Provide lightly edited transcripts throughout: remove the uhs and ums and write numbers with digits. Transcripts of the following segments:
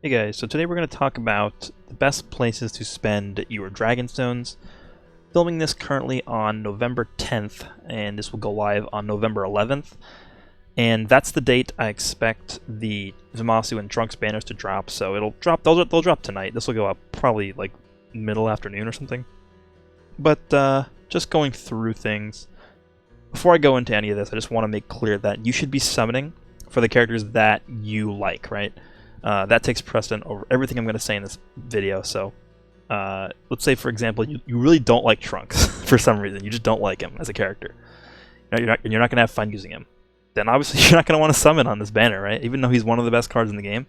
Hey guys, so today we're going to talk about the best places to spend your Dragonstones. Filming this currently on November 10th, and this will go live on November 11th. And that's the date I expect the Zamasu and Trunks banners to drop, so it'll drop. They'll drop tonight. This will go up probably like middle afternoon or something. But just going through things. Before I go into any of this, I just want to make clear that you should be summoning for the characters that you like, right? That takes precedent over everything I'm going to say in this video. So let's say, for example, you really don't like Trunks for some reason. You just don't like him as a character. You're not going to have fun using him. Then obviously you're not going to want to summon on this banner, right? Even though he's one of the best cards in the game.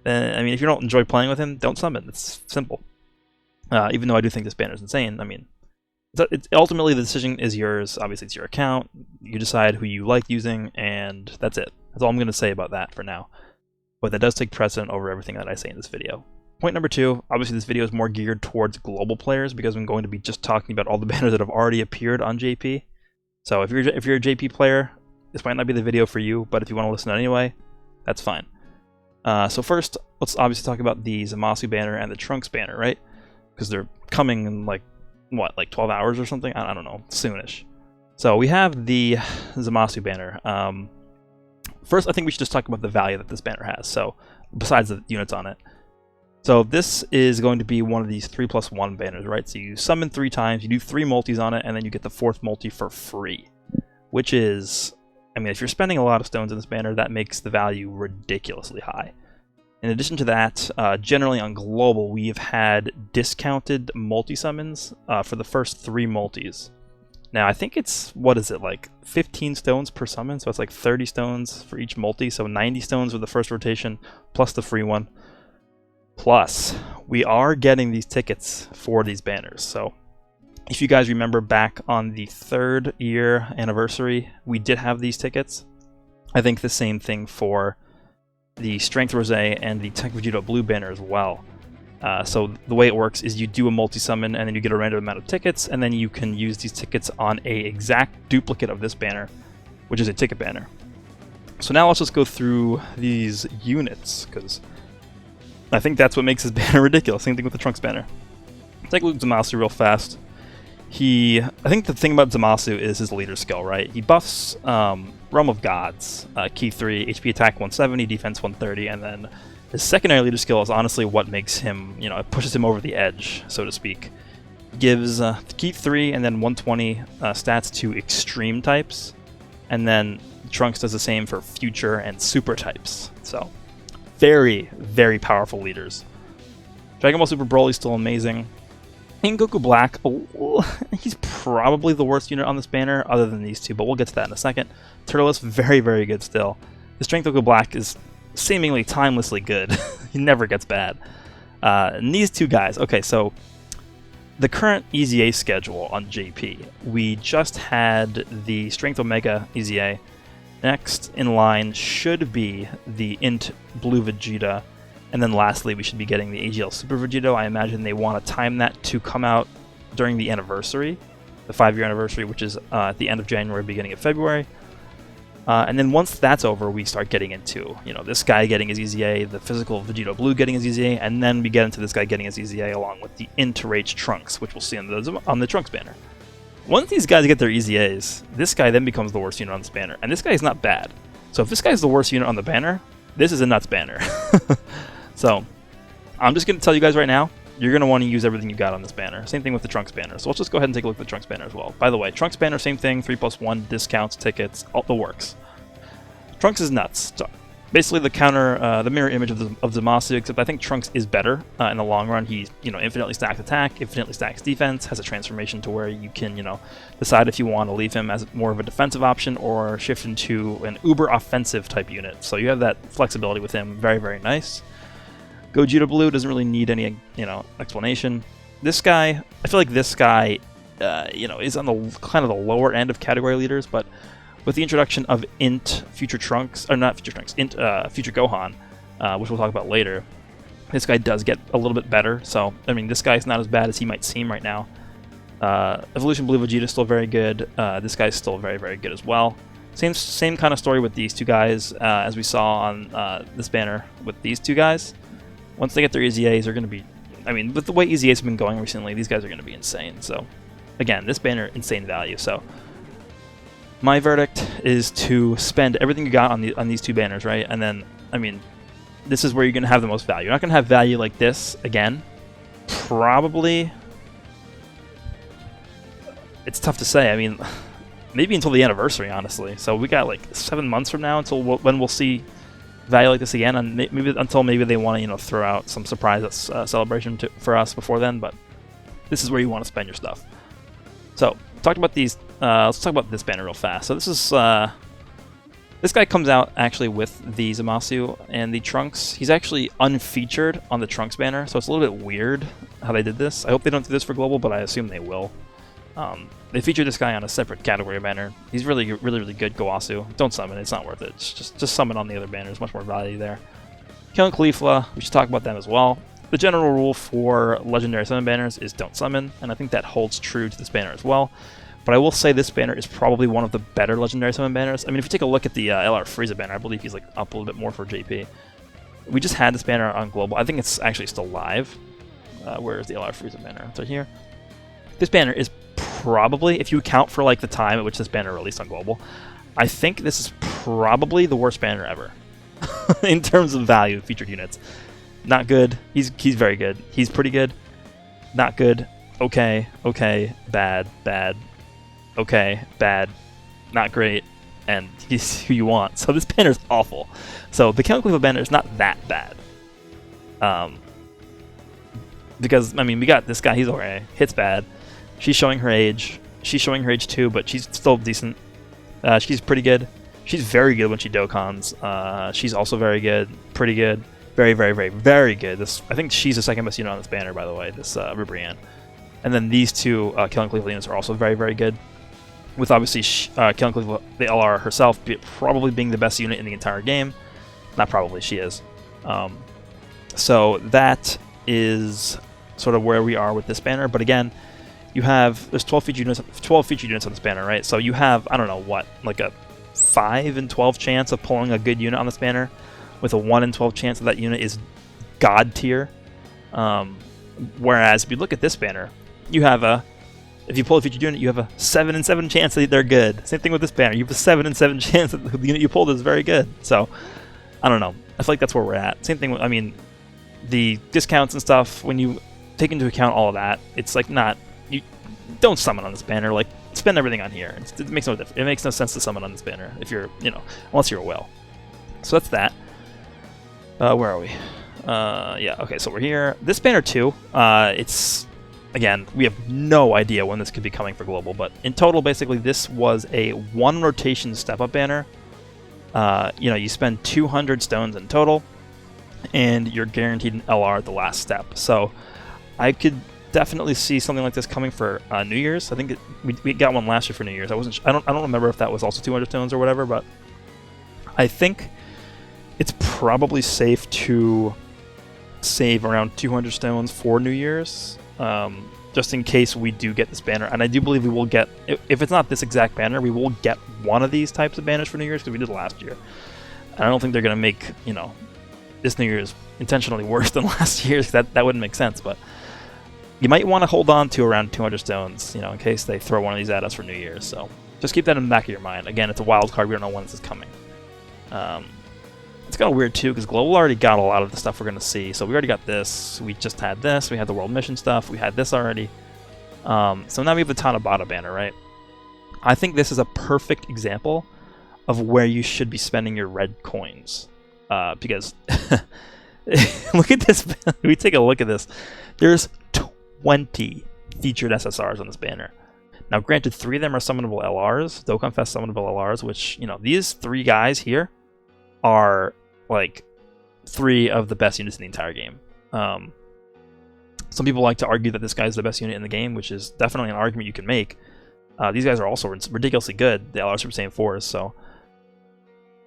I mean, if you don't enjoy playing with him, don't summon. It's simple. Even though I do think this banner is insane. I mean, ultimately the decision is yours. Obviously it's your account. You decide who you like using, and that's it. That's all I'm going to say about that for now. But that does take precedent over everything that I say in this video. Point number two, obviously this video is more geared towards global players because I'm going to be just talking about all the banners that have already appeared on JP. So if you're a JP player, this might not be the video for you, but if you want to listen anyway, that's fine. So first, let's obviously talk about the Zamasu banner and the Trunks banner, right? Because they're coming in like 12 hours or something? I don't know, soonish. So we have the Zamasu banner. First, I think we should just talk about the value that this banner has, so besides the units on it. So this is going to be one of these 3+1 banners, right? So you summon 3 times, you do 3 multis on it, and then you get the 4th multi for free. Which is, I mean, if you're spending a lot of stones in this banner, that makes the value ridiculously high. In addition to that, generally on global, we have had discounted multi-summons for the first 3 multis. Now, I think it's, what is it, like 15 stones per summon? So it's like 30 stones for each multi, so 90 stones with the first rotation, plus the free one. Plus, we are getting these tickets for these banners. So, if you guys remember back on the 3rd year anniversary, we did have these tickets. I think the same thing for the Strength Rosé and the Tech Vegito Blue banner as well. So the way it works is you do a multi-summon and then you get a random amount of tickets, and then you can use these tickets on a exact duplicate of this banner, which is a ticket banner. So now let's just go through these units, because I think that's what makes this banner ridiculous. Same thing with the Trunks banner. Take a look at Zamasu real fast. I think the thing about Zamasu is his leader skill, right? He buffs Realm of Gods, Key 3, HP attack 170, defense 130, and then his secondary leader skill is honestly what makes him, it pushes him over the edge, so to speak. Gives Key 3 and then 120 stats to extreme types, and then Trunks does the same for future and super types. So, very, very powerful leaders. Dragon Ball Super Broly is still amazing. King Goku Black, he's probably the worst unit on this banner, other than these two, but we'll get to that in a second. Turles, very, very good still. The Strength Goku Black is seemingly timelessly good. He never gets bad. And these two guys, okay, so the current EZA schedule on JP, we just had the Strength Omega EZA. Next in line should be the Int Blue Vegeta. And then lastly, we should be getting the AGL Super Vegito. I imagine they want to time that to come out during the anniversary, the 5-year anniversary, which is at the end of January, beginning of February. And then once that's over, we start getting into, this guy getting his EZA, the physical Vegito Blue getting his EZA, and then we get into this guy getting his EZA along with the Interage Trunks, which we'll see on the Trunks banner. Once these guys get their EZAs, this guy then becomes the worst unit on this banner, and this guy is not bad. So if this guy's the worst unit on the banner, this is a nuts banner. So, I'm just going to tell you guys right now, you're going to want to use everything you got on this banner. Same thing with the Trunks banner. So let's just go ahead and take a look at the Trunks banner as well. By the way, Trunks banner, same thing, 3+1, discounts, tickets, all the works. Trunks is nuts. So basically the mirror image of Zamasu, except I think Trunks is better in the long run. He, infinitely stacks attack, infinitely stacks defense, has a transformation to where you can, decide if you want to leave him as more of a defensive option or shift into an uber offensive type unit. So you have that flexibility with him. Very, very nice. Gogeta Blue doesn't really need any, explanation. This guy, I feel like this guy, is on the kind of the lower end of category leaders, but with the introduction of Int Future Trunks, or not Future Trunks, Int Future Gohan, which we'll talk about later, this guy does get a little bit better. So, I mean, this guy's not as bad as he might seem right now. Evolution Blue Vegeta is still very good. This guy's still very, very good as well. Same kind of story with these two guys as we saw on this banner with these two guys. Once they get their EZAs, they're going to be... I mean, with the way EZAs have been going recently, these guys are going to be insane. So, again, this banner, insane value. So, my verdict is to spend everything you got on these two banners, right? And then, I mean, this is where you're going to have the most value. You're not going to have value like this again. Probably... It's tough to say. I mean, maybe until the anniversary, honestly. So we got like 7 months from now until when we'll see value like this again, and maybe until they want to throw out some surprise celebration for us before then. But this is where you want to spend your stuff. So talked about these. Let's talk about this banner real fast. So this is this guy comes out actually with the Zamasu and the Trunks. He's actually unfeatured on the Trunks banner, so it's a little bit weird how they did this. I hope they don't do this for global, but I assume they will. They featured this guy on a separate category banner. He's really good, Gowasu. Don't summon, it's not worth it. Just summon on the other banners, much more value there. Killing Caulifla, we should talk about them as well. The general rule for legendary summon banners is don't summon, and I think that holds true to this banner as well. But I will say this banner is probably one of the better legendary summon banners. I mean, if you take a look at the LR Frieza banner, I believe he's like up a little bit more for JP. We just had this banner on global. I think it's actually still live. Where is the LR Frieza banner? It's right here. This banner is probably, if you account for like the time at which this banner released on global, I think this is probably the worst banner ever in terms of value of featured units. Not good. He's very good. He's pretty good. Not good. Okay. Okay. Bad. Bad. Okay. Bad. Not great. And he's who you want. So this banner is awful. So the Killing Caulifla banner is not that bad. Because I mean, we got this guy. He's okay. Hits bad. She's showing her age. She's showing her age too, but she's still decent. She's pretty good. She's very good when she Dokkans. She's also very good. Pretty good. Very good. I think she's the second best unit on this banner, by the way, this Ribrianne. And then these two Killing Caulifla units are also very good. With obviously Killing Caulifla, the LR herself, probably being the best unit in the entire game. Not probably, she is. So that is sort of where we are with this banner. But again, there's 12 featured units on this banner, right? So you have, I don't know what, like a 5 in 12 chance of pulling a good unit on this banner, with a 1 in 12 chance that that unit is god tier. Whereas if you look at this banner, you have if you pull a featured unit, you have a 7 in 7 chance that they're good. Same thing with this banner. You have a 7 in 7 chance that the unit you pulled is very good. So, I don't know. I feel like that's where we're at. Same thing with, I mean, the discounts and stuff, when you take into account all of that, it's like not... You don't summon on this banner. Like, spend everything on here. It makes no difference. It makes no sense to summon on this banner if you're, unless you're a whale. So that's that. Where are we? Yeah. Okay. So we're here. This banner too. It's again, we have no idea when this could be coming for global, but in total, basically, this was a 1 rotation step up banner. You spend 200 stones in total, and you're guaranteed an LR at the last step. So I could definitely see something like this coming for New Year's. I think we got one last year for New Year's. I don't remember if that was also 200 stones or whatever, but I think it's probably safe to save around 200 stones for New Year's, just in case we do get this banner. And I do believe we will get, if it's not this exact banner, we will get one of these types of banners for New Year's, because we did last year. And I don't think they're going to make, this New Year's intentionally worse than last year's. That wouldn't make sense, but you might want to hold on to around 200 stones, in case they throw one of these at us for New Year's. So just keep that in the back of your mind. Again, it's a wild card. We don't know when this is coming. It's kind of weird, too, because Global already got a lot of the stuff we're going to see. So we already got this. We just had this. We had the World Mission stuff. We had this already. So now we have the Tana-bata banner, right? I think this is a perfect example of where you should be spending your red coins. Because look at this. We take a look at this. There's 20 featured SSRs on this banner. Now, granted, 3 of them are summonable LRs, Dokkan Fest summonable LRs, which, these 3 guys here are, like, 3 of the best units in the entire game. Some people like to argue that this guy's the best unit in the game, which is definitely an argument you can make. These guys are also ridiculously good, the LR Super Saiyan 4s, so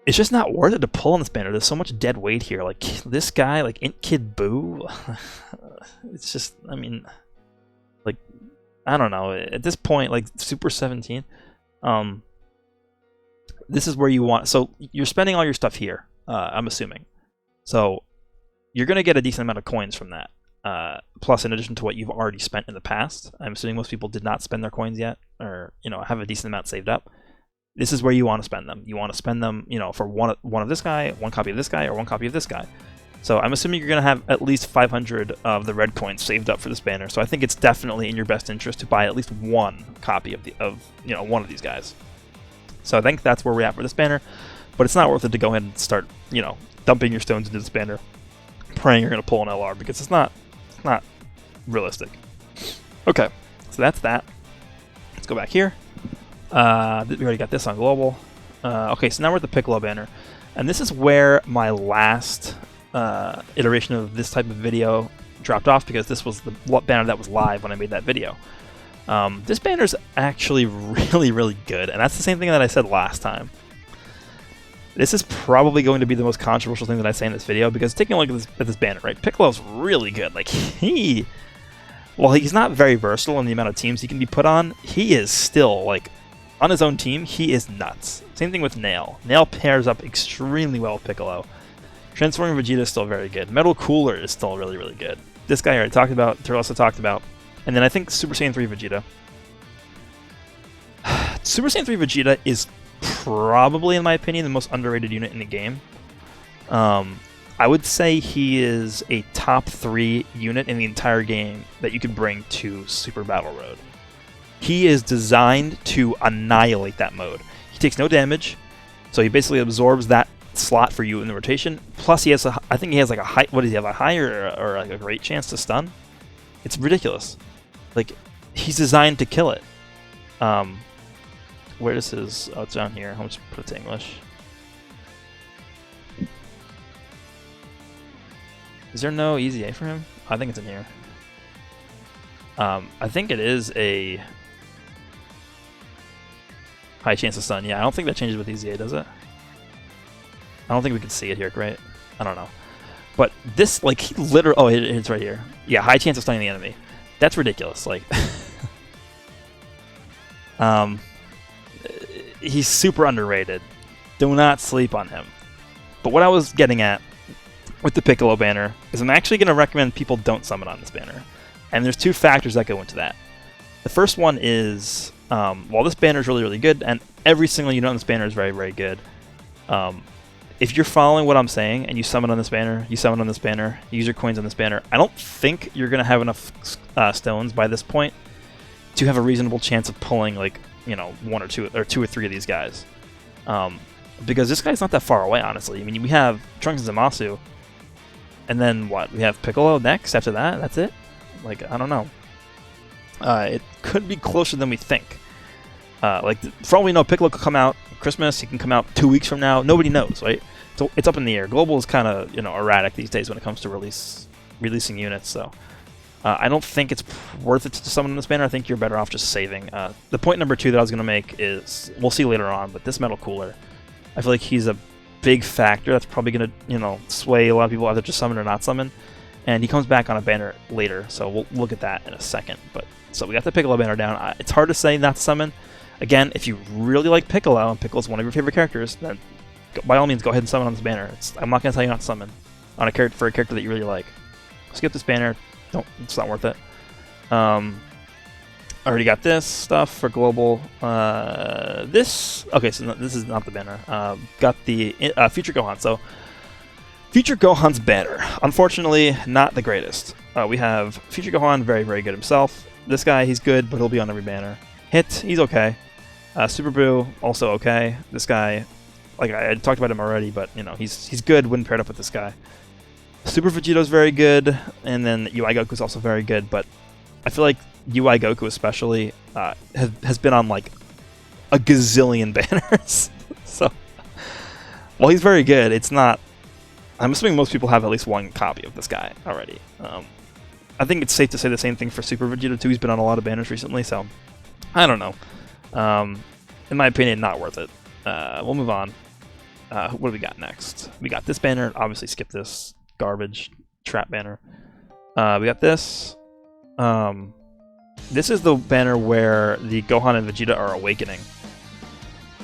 it's just not worth it to pull on this banner. There's so much dead weight here. Like, this guy, like, Int Kid Boo, it's just, I mean, like, I don't know. At this point, like, Super 17, this is where you want... So, you're spending all your stuff here, I'm assuming. So, you're going to get a decent amount of coins from that. Plus, in addition to what you've already spent in the past, I'm assuming most people did not spend their coins yet, or have a decent amount saved up. This is where you want to spend them. You want to spend them, for one of this guy, one copy of this guy, or one copy of this guy. So I'm assuming you're going to have at least 500 of the red coins saved up for this banner. So I think it's definitely in your best interest to buy at least one copy of one of these guys. So I think that's where we're at for this banner, but it's not worth it to go ahead and start, dumping your stones into this banner, praying you're going to pull an LR, because it's not realistic. Okay, so that's that. Let's go back here. We already got this on global. Okay, so now we're at the Piccolo banner, and this is where my last iteration of this type of video dropped off, because this was the banner that was live when I made that video. This banner's actually really, really good, and that's the same thing that I said last time. This is probably going to be the most controversial thing that I say in this video, because taking a look at this banner, right? Piccolo's really good. Like, while he's not very versatile in the amount of teams he can be put on, he is still, like, on his own team, he is nuts. Same thing with Nail. Nail pairs up extremely well with Piccolo. Transforming Vegeta is still very good. Metal Cooler is still really, really good. This guy I already talked about, Turtle also talked about. And then I think Super Saiyan 3 Vegeta. Super Saiyan 3 Vegeta is probably, in my opinion, the most underrated unit in the game. I would say he is a top 3 unit in the entire game that you could bring to Super Battle Road. He is designed to annihilate that mode. He takes no damage, so he basically absorbs that slot for you in the rotation. Plus, he has I think he has like a high. What does he have? A higher or like a great chance to stun? It's ridiculous. Like, he's designed to kill it. Where is his? Oh, it's down here. I'll just put it to English. Is there no easy A for him? I think it's in here. I think it is a high chance of stun. Yeah, I don't think that changes with easy A, does it? I don't think we can see it here, right? I don't know. But this, like, he literally... Oh, it's right here. Yeah, high chance of stunning the enemy. That's ridiculous. Like, he's super underrated. Do not sleep on him. But what I was getting at with the Piccolo banner is I'm actually going to recommend people don't summon on this banner. And there's 2 factors that go into that. The first one is, while this banner is really, really good, and every single unit on this banner is very, very good, if you're following what I'm saying and you summon on this banner, you use your coins on this banner, I don't think you're going to have enough stones by this point to have a reasonable chance of pulling, like, 1 or 2 or 3 of these guys. Because this guy's not that far away, honestly. I mean, we have Trunks and Zamasu, and then what? We have Piccolo next after that? That's it? Like, I don't know. It could be closer than we think. Like, for all we know, Piccolo could come out Christmas, he can come out 2 weeks from now. Nobody knows, right? So it's up in the air. Global is kind of, erratic these days when it comes to releasing units, so I don't think it's worth it to summon on this banner. I think you're better off just saving. The point number 2 that I was going to make is, we'll see later on, but this Metal Cooler, I feel like he's a big factor that's probably going to, sway a lot of people either to summon or not summon. And he comes back on a banner later, so we'll look at that in a second. But so we got the Piccolo banner down. It's hard to say not to summon. Again, if you really like Piccolo, and Piccolo's one of your favorite characters, then by all means go ahead and summon on this banner. I'm not going to tell you not to summon on for a character that you really like. Skip this banner. It's not worth it. I already got this stuff for global. Okay, so this is not the banner. Got the Future Gohan. So Future Gohan's banner, unfortunately, not the greatest. We have Future Gohan, very, very good himself. This guy, he's good, but he'll be on every banner. Hit, he's okay. Super Boo, also okay. This guy, like I talked about him already, but he's good when paired up with this guy. Super Vegeto's very good, and then UI Goku's also very good, but I feel like UI Goku especially has been on like a gazillion banners. So while he's very good, it's not... I'm assuming most people have at least one copy of this guy already. I think it's safe to say the same thing for Super Vegeta too. He's been on a lot of banners recently, so I don't know. In my opinion, not worth it. We'll move on. What do we got next? We got this banner. Obviously, skip this garbage trap banner. We got this. This is the banner where the Gohan and Vegeta are awakening,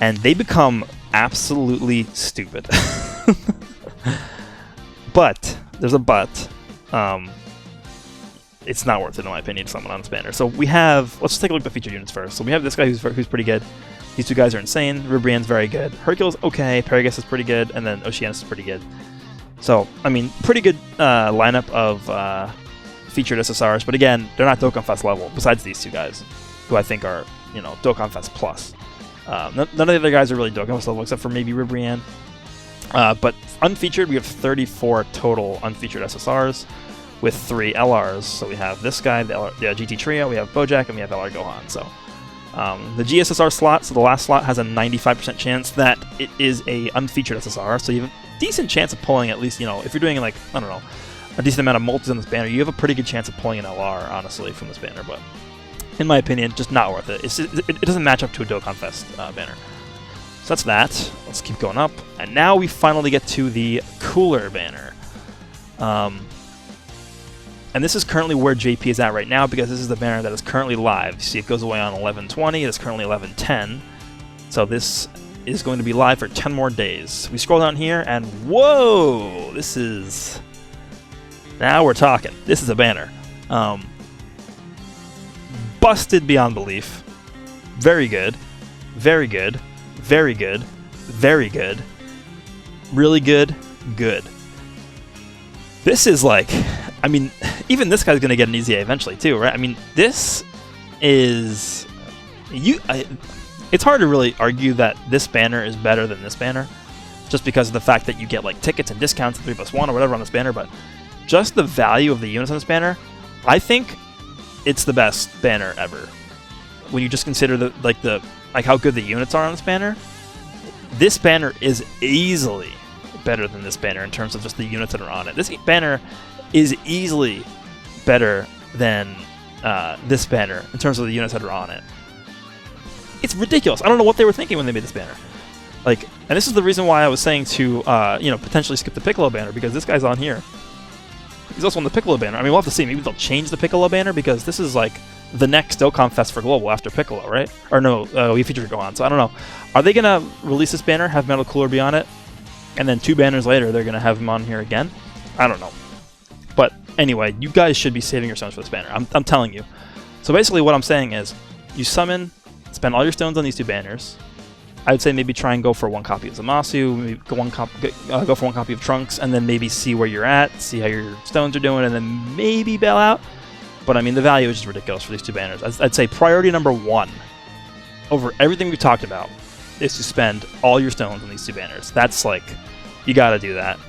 and they become absolutely stupid. But there's a but. It's not worth it in my opinion to summon on this banner. So we have, let's just take a look at the featured units first. So we have this guy who's pretty good. These two guys are insane. Ribrianne's very good. Hercule's okay. Paragus is pretty good, and then Oceanus is pretty good. So I mean, pretty good lineup of featured SSRs. But again, they're not Dokkan Fest level. Besides these two guys, who I think are Dokkan Fest plus. None of the other guys are really Dokkan Fest level except for maybe Ribrianne. But unfeatured, we have 34 total unfeatured SSRs with 3 LRs. So we have this guy, the GT Trio, we have Bojack, and we have LR Gohan. So the GSSR slot, so the last slot, has a 95% chance that it is a unfeatured SSR. So you have a decent chance of pulling at least, if you're doing like, I don't know, a decent amount of multis on this banner, you have a pretty good chance of pulling an LR, honestly, from this banner. But in my opinion, just not worth it. It doesn't match up to a Dokkan Fest banner. So that's that. Let's keep going up. And now we finally get to the cooler banner. And this is currently where JP is at right now because this is the banner that is currently live. You see it goes away on 11/20. It's currently 11/10. So this is going to be live for 10 more days. We scroll down here and whoa! This is... Now we're talking. This is a banner. Busted beyond belief. Very good. Very good. Very good. Very good. Really good. Good. This is like... I mean, even this guy's going to get an easy A eventually, too, right? I mean, this is... it's hard to really argue that this banner is better than this banner, just because of the fact that you get, like, tickets and discounts at 3+1 or whatever on this banner, but just the value of the units on this banner, I think it's the best banner ever. When you just consider how good the units are on this banner, this banner is easily better than this banner in terms of just the units that are on it. This banner is easily better than this banner in terms of the units that are on it. It's ridiculous. I don't know what they were thinking when they made this banner. Like, and this is the reason why I was saying to potentially skip the Piccolo banner, because this guy's on here. He's also on the Piccolo banner. I mean, we'll have to see. Maybe they'll change the Piccolo banner because this is like the next Dokkan Fest for Global after Piccolo, right? Or no, we featured Gohan. So I don't know. Are they gonna release this banner, have Metal Cooler be on it, and then 2 banners later they're gonna have him on here again? I don't know. But anyway, you guys should be saving your stones for this banner. I'm telling you. So basically what I'm saying is, you summon, spend all your stones on these 2 banners. I would say maybe try and go for 1 copy of Zamasu, maybe go for 1 copy of Trunks, and then maybe see where you're at, see how your stones are doing, and then maybe bail out. But I mean, the value is just ridiculous for these 2 banners. I'd say priority number 1 over everything we've talked about is to spend all your stones on these 2 banners. That's like, you gotta do that.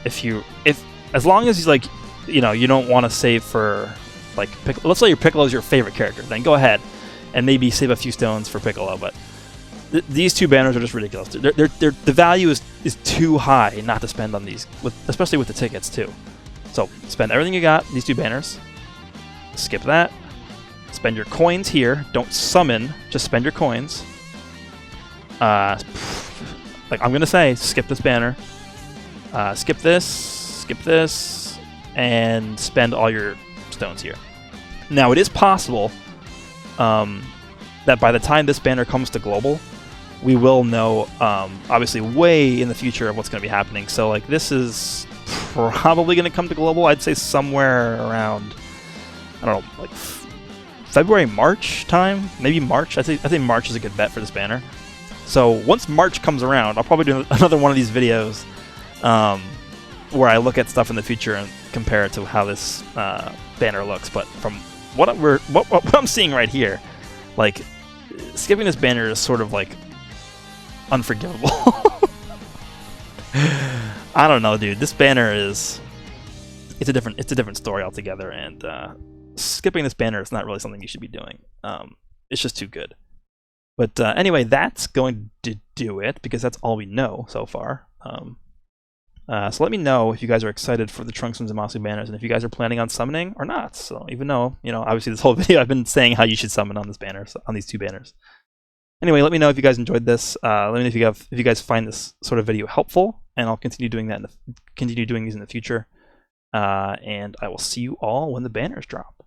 As long as he's like, you don't want to save for, like, Piccolo. Let's say your Piccolo is your favorite character, then go ahead and maybe save a few stones for Piccolo. But these 2 banners are just ridiculous. The value is too high not to spend on these, especially with the tickets too. So spend everything you got, these 2 banners. Skip that. Spend your coins here. Don't summon, just spend your coins. Like I'm gonna say, skip this banner. Skip this, and spend all your stones here. Now, it is possible that by the time this banner comes to Global, we will know, obviously, way in the future of what's going to be happening. So, like, this is probably going to come to Global, I'd say somewhere around, I don't know, like February, March time? Maybe March? I think March is a good bet for this banner. So, once March comes around, I'll probably do another one of these videos where I look at stuff in the future and compare it to how this banner looks. But from what I'm seeing right here, like, skipping this banner is sort of like unforgivable. I don't know, dude. This banner it's a different story altogether, and skipping this banner is not really something you should be doing. It's just too good. But anyway, that's going to do it, because that's all we know so far. So let me know if you guys are excited for the Trunks and Zamasu banners, and if you guys are planning on summoning or not. So even though, obviously this whole video I've been saying how you should summon on this banner, on these 2 banners. Anyway, let me know if you guys enjoyed this. Let me know if you guys find this sort of video helpful, and I'll continue doing that. Continue doing these in the future. And I will see you all when the banners drop.